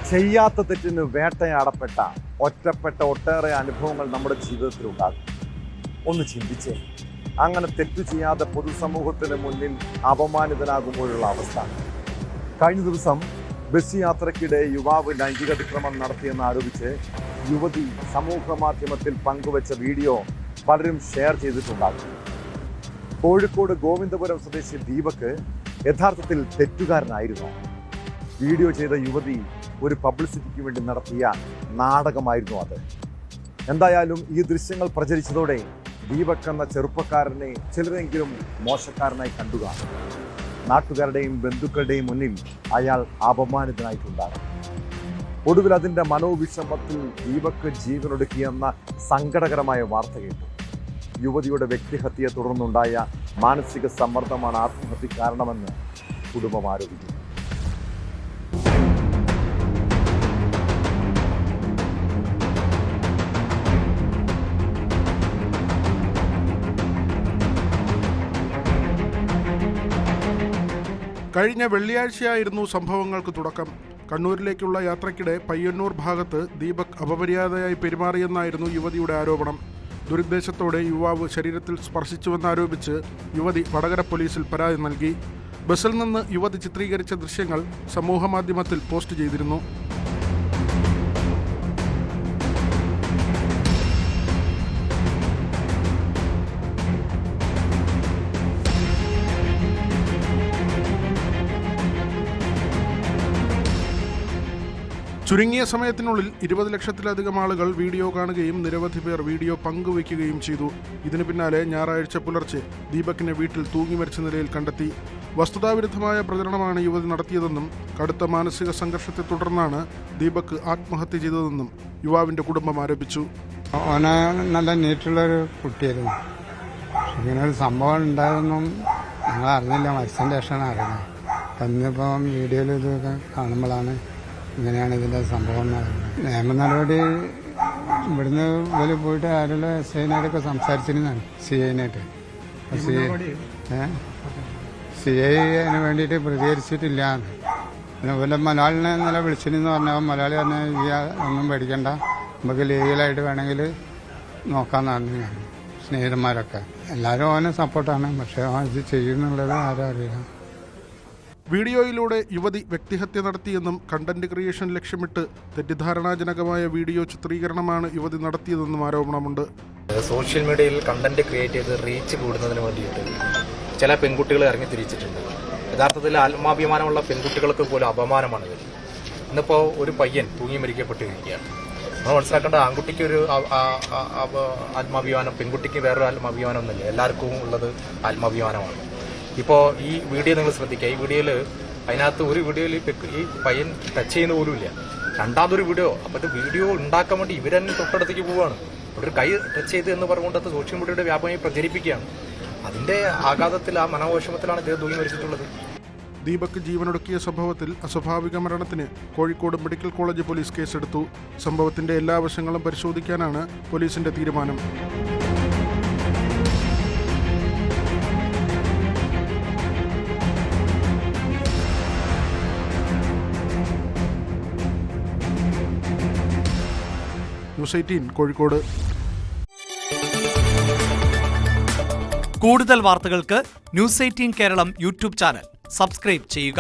ചെയ്യാത്ത തെറ്റിന് വേട്ടയാടപ്പെട്ട ഒറ്റപ്പെട്ട അനുഭവങ്ങൾ നമ്മുടെ ജീവിതത്തിലുണ്ടാകും. ഒന്ന് ചിന്തിച്ചേ, അങ്ങനെ തെറ്റു ചെയ്യാതെ പൊതുസമൂഹത്തിന് മുന്നിൽ അപമാനിതനാകുമ്പോഴുള്ള അവസ്ഥ. കഴിഞ്ഞ ദിവസം ബസ് യാത്രയ്ക്കിടെ യുവാവ് ലൈംഗിക അതിക്രമം നടത്തിയെന്ന് ആരോപിച്ച് യുവതി സമൂഹ മാധ്യമത്തിൽ പങ്കുവച്ച വീഡിയോ പലരും ഷെയർ ചെയ്തിട്ടുണ്ടാകും. കോഴിക്കോട് ഗോവിന്ദപുരം സ്വദേശി ദീപക് യഥാർത്ഥത്തിൽ തെറ്റുകാരനായിരുന്നു. വീഡിയോ ചെയ്ത യുവതി ഒരു പബ്ലിസിറ്റിക്ക് വേണ്ടി നടത്തിയ നാടകമായിരുന്നു അത്. എന്തായാലും ഈ ദൃശ്യങ്ങൾ പ്രചരിച്ചതോടെ ദീപക് എന്ന ചെറുപ്പക്കാരനെ ചിലരെങ്കിലും മോശക്കാരനായി കണ്ടുകാണും. നാട്ടുകാരുടെയും ബന്ധുക്കളുടെയും മുന്നിൽ അയാൾ അപമാനിതനായിട്ടുണ്ടാകും. ഒടുവിൽ അതിൻ്റെ മനോവിഷമത്തിൽ ദീപക് ജീവനൊടുക്കിയെന്ന സങ്കടകരമായ വാർത്ത കേട്ടു. യുവതിയുടെ വ്യക്തിഹത്യയെ തുടർന്നുണ്ടായ മാനസിക സമ്മർദ്ദമാണ് ആത്മഹത്യ കാരണമെന്ന് കുടുംബം ആരോപിക്കുന്നു. കഴിഞ്ഞ വെള്ളിയാഴ്ചയായിരുന്നു സംഭവങ്ങൾക്ക് തുടക്കം. കണ്ണൂരിലേക്കുള്ള യാത്രയ്ക്കിടെ പയ്യന്നൂർ ഭാഗത്ത് ദീപക് അപമര്യാദയായി പെരുമാറിയെന്നായിരുന്നു യുവതിയുടെ ആരോപണം. ദുരുദ്ദേശത്തോടെ യുവാവ് ശരീരത്തിൽ സ്പർശിച്ചുവെന്നാരോപിച്ച് യുവതി വടകര പോലീസിൽ പരാതി നൽകി. ബസ്സിൽ നിന്ന് യുവതി ചിത്രീകരിച്ച ദൃശ്യങ്ങൾ സമൂഹമാധ്യമത്തിൽ പോസ്റ്റ് ചെയ്തിരുന്നു. ചുരുങ്ങിയ സമയത്തിനുള്ളിൽ 20 ലക്ഷത്തിലധികം ആളുകൾ വീഡിയോ കാണുകയും നിരവധി പേർ വീഡിയോ പങ്കുവയ്ക്കുകയും ചെയ്തു. ഇതിനു പിന്നാലെ ഞായറാഴ്ച പുലർച്ചെ ദീപകിനെ വീട്ടിൽ തൂങ്ങി മരിച്ച നിലയിൽ കണ്ടെത്തി. വസ്തുതാവിരുദ്ധമായ പ്രചരണമാണ് യുവതി നടത്തിയതെന്നും കടുത്ത മാനസിക സംഘർഷത്തെ തുടർന്നാണ് ദീപക് ആത്മഹത്യ ചെയ്തതെന്നും യുവാവിന്റെ കുടുംബം ആരോപിച്ചു. അവന് നല്ല നീറ്റുള്ളൊരു കുട്ടിയായിരുന്നു. ഇങ്ങനെ ഒരു സംഭവം ഉണ്ടായതൊന്നും ഞങ്ങൾ അറിഞ്ഞില്ല. മരിച്ചതിൻ്റെ ശേഷമാണ് അറിയുന്നത്. ഇന്നിപ്പം വീഡിയോയിൽ ഇതൊക്കെ കാണുമ്പോഴാണ് ഇങ്ങനെയാണ് ഇതിൻ്റെ സംഭവം എന്ന് പറയുന്നത്. നിയമ നടപടി ഇവിടുന്ന് ഇവര് പോയിട്ട് ആരുടെ SI-നായിട്ടൊക്കെ സംസാരിച്ചിരുന്നാണ്. CI-നായിട്ട് CI അതിന് വേണ്ടിയിട്ട് പ്രതികരിച്ചിട്ടില്ല. പിന്നെ മലയാളിനെ ഇന്നലെ വിളിച്ചിരുന്നു പറഞ്ഞാൽ മലയാളി പറഞ്ഞാൽ ഒന്നും പേടിക്കണ്ട, നമുക്ക് ലീഗലായിട്ട് വേണമെങ്കിൽ നോക്കാമെന്ന് പറഞ്ഞു. സ്നേഹിതന്മാരൊക്കെ എല്ലാവരും അവന് സപ്പോർട്ടാണ്. പക്ഷേ അവൻ ഇത് ചെയ്യുന്നുള്ളത് ആരും അറിയില്ല. വീഡിയോയിലൂടെ യുവതി വ്യക്തിഹത്യ നടത്തിയെന്നും കണ്ടന്റ് ക്രിയേഷൻ ലക്ഷ്യമിട്ട് തെറ്റിദ്ധാരണാജനകമായ വീഡിയോ ചിത്രീകരണമാണ് യുവതി നടത്തിയതെന്നും ആരോപണമുണ്ട്. സോഷ്യൽ മീഡിയയിൽ കണ്ടന്റ് ക്രിയേറ്റ് ചെയ്ത് റീച്ച് കൂടുന്നതിന് വേണ്ടിയിട്ട് ചില പെൺകുട്ടികൾ ഇറങ്ങി തിരിച്ചിട്ടുണ്ട്. യഥാർത്ഥത്തിൽ ആത്മാഭിമാനമുള്ള പെൺകുട്ടികൾക്ക് പോലും അപമാനമാണ് ഇത്. ഇന്നിപ്പോൾ ഒരു പയ്യൻ തൂങ്ങി മരിക്കപ്പെട്ടിരിക്കുകയാണ്. നമ്മൾ മനസ്സിലാക്കേണ്ട, ആൺകുട്ടിക്ക് ഒരു ആത്മാഭിമാനം, പെൺകുട്ടിക്ക് വേറൊരു ആത്മാഭിമാനം ഒന്നുമില്ല. എല്ലാവർക്കും ഉള്ളത് ആത്മാഭിമാനമാണ്. ഇപ്പോൾ ഈ വീഡിയോ നിങ്ങൾ ശ്രദ്ധിക്കുക. ഈ വീഡിയോയിൽ അതിനകത്ത് ഒരു വീഡിയോയിൽ ഈ പയ്യൻ ടച്ച് ചെയ്യുന്ന പോലും ഇല്ല. രണ്ടാമതൊരു വീഡിയോ. അപ്പോൾ ഇത് വീഡിയോ ഉണ്ടാക്കാൻ വേണ്ടി ഇവർ തന്നെ തൊട്ടടുത്തേക്ക് പോവുകയാണ്. ഒരു കൈ ടച്ച് ചെയ്ത് എന്ന് പറഞ്ഞുകൊണ്ട് അത് സോഷ്യൽ മീഡിയയുടെ വ്യാപകമായി പ്രചരിപ്പിക്കുകയാണ്. അതിന്റെ ആഘാതത്തിൽ, ആ മനോവിഷമത്തിലാണ് ഇദ്ദേഹം തൂങ്ങി മരിച്ചിട്ടുള്ളത്. ദീപക് ജീവനൊടുക്കിയ സംഭവത്തിൽ അസ്വാഭാവിക മരണത്തിന് കോഴിക്കോട് മെഡിക്കൽ കോളേജ് പോലീസ് കേസെടുത്തു. സംഭവത്തിന്റെ എല്ലാ വശങ്ങളും പരിശോധിക്കാനാണ് പോലീസിന്റെ തീരുമാനം. ന്യൂസ് 18 കോഴിക്കോട്. കൂടുതൽ വാർത്തകൾക്ക് news 18 Keralam YouTube channel subscribe ചെയ്യുക.